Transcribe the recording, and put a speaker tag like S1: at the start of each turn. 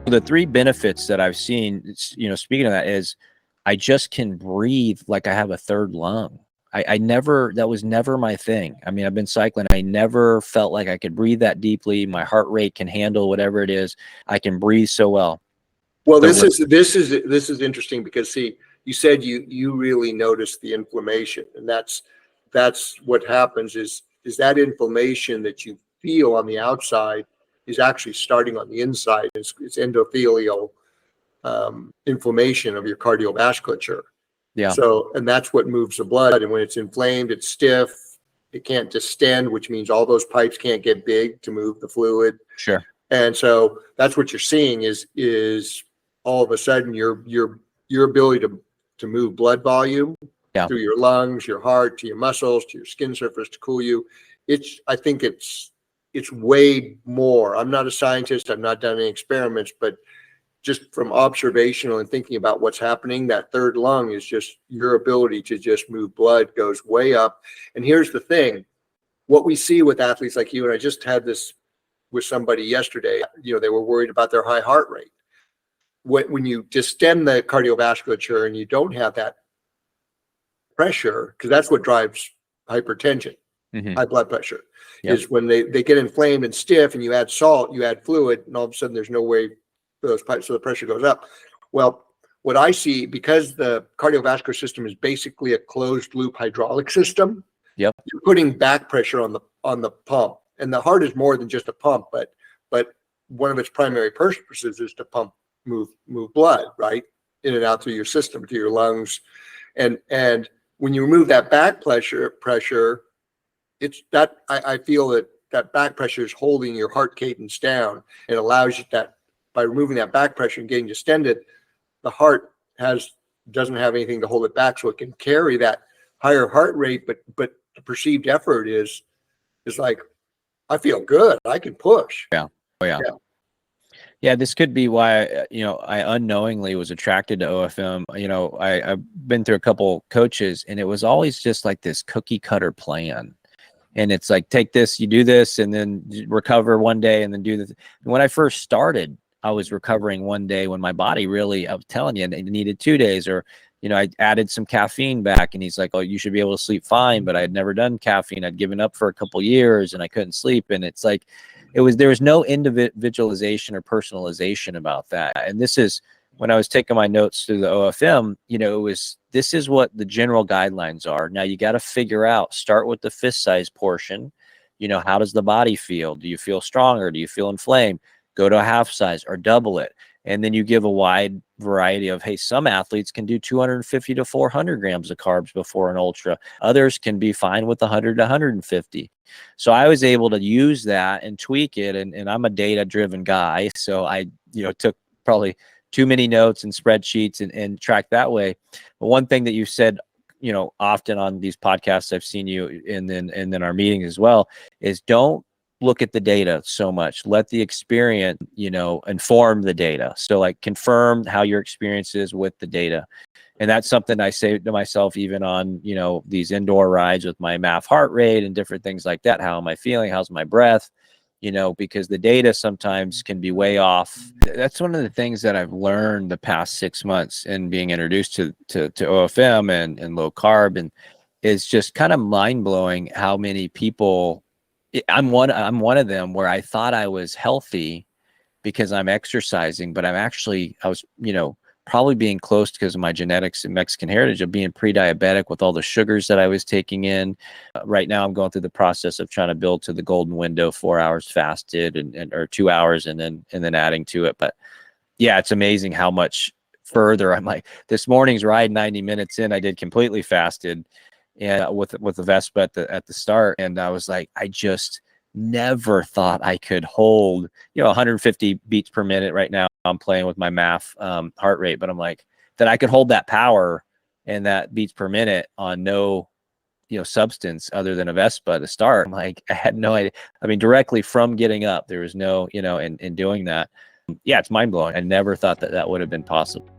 S1: The three benefits that I've seen, speaking of that, is I just can breathe like I have a third lung. I never, that was never my thing. I mean, I've been cycling. I never felt like I could breathe that deeply. My heart rate can handle whatever it is. I can breathe so well.
S2: Well, this is interesting because, see, you said you really noticed the inflammation, and that's what happens is that inflammation that you feel on the outside is actually starting on the inside. It's endothelial inflammation of your cardiovasculature.
S1: Yeah.
S2: So, and that's what moves the blood. And when it's inflamed, it's stiff. It can't distend, which means all those pipes can't get big to move the fluid.
S1: Sure.
S2: And so that's what you're seeing is all of a sudden your ability to move blood volume through your lungs, your heart, to your muscles, to your skin surface to cool you. I think it's way more. I'm not a scientist. I've not done any experiments, but just from observational and thinking about what's happening, that third lung is just your ability to just move blood goes way up. And here's the thing, what we see with athletes like you, and I just had this with somebody yesterday, they were worried about their high heart rate. When you distend the cardiovasculature and you don't have that pressure, because that's what drives hypertension, high blood pressure, is when they get inflamed and stiff, and you add salt, you add fluid, and all of a sudden there's no way for those pipes, so the pressure goes up. Well, what I see, because the cardiovascular system is basically a closed loop hydraulic system, you're putting back pressure on the pump, and the heart is more than just a pump, but one of its primary purposes is to move blood right in and out through your system, to your lungs, and when you remove that back pressure, it's that I feel that back pressure is holding your heart cadence down and allows you that. By removing that back pressure and getting distended, the heart doesn't have anything to hold it back, so it can carry that higher heart rate. But the perceived effort is like, I feel good, I can push.
S1: Yeah. Oh yeah. Yeah, this could be why I unknowingly was attracted to OFM. I've been through a couple coaches, and it was always just like this cookie cutter plan. And it's like, take this, you do this, and then recover one day, and then do this. When I first started, I was recovering one day when my body really, I was telling you, it needed 2 days, or, I added some caffeine back, and he's like, oh, you should be able to sleep fine. But I had never done caffeine. I'd given up for a couple years, and I couldn't sleep. And it's like, there was no individualization or personalization about that. And this is when I was taking my notes through the OFM, this is what the general guidelines are. Now you got to figure out, start with the fist size portion. How does the body feel? Do you feel stronger? Do you feel inflamed? Go to a half size or double it. And then you give a wide variety of, hey, some athletes can do 250 to 400 grams of carbs before an ultra. Others can be fine with 100 to 150. So I was able to use that and tweak it. And I'm a data-driven guy. So I, took probably too many notes and spreadsheets and tracked that way. But one thing that you said, often on these podcasts, I've seen you, and then our meetings as well, is don't look at the data so much. Let the experience, inform the data. So like confirm how your experience is with the data. And that's something I say to myself, even on, these indoor rides with my MAF heart rate and different things like that. How am I feeling? How's my breath? Because the data sometimes can be way off. That's one of the things that I've learned the past 6 months in being introduced to OFM and low carb, and it's just kind of mind blowing how many people. I'm one of them where I thought I was healthy because I'm exercising, but I was, probably being close because of my genetics and Mexican heritage of being pre-diabetic with all the sugars that I was taking in. Right now I'm going through the process of trying to build to the golden window, 4 hours fasted or 2 hours and then adding to it. But yeah, it's amazing how much further I'm like, this morning's ride, 90 minutes in, I did completely fasted. And with the Vespa at the start, and I was like, I just never thought I could hold 150 beats per minute. Right now I'm playing with my MAF heart rate, but I'm like, that I could hold that power and that beats per minute on no substance other than a Vespa to start. I'm like, I had no idea. I mean, directly from getting up, there was no in doing that. Yeah, it's mind blowing. I never thought that would have been possible.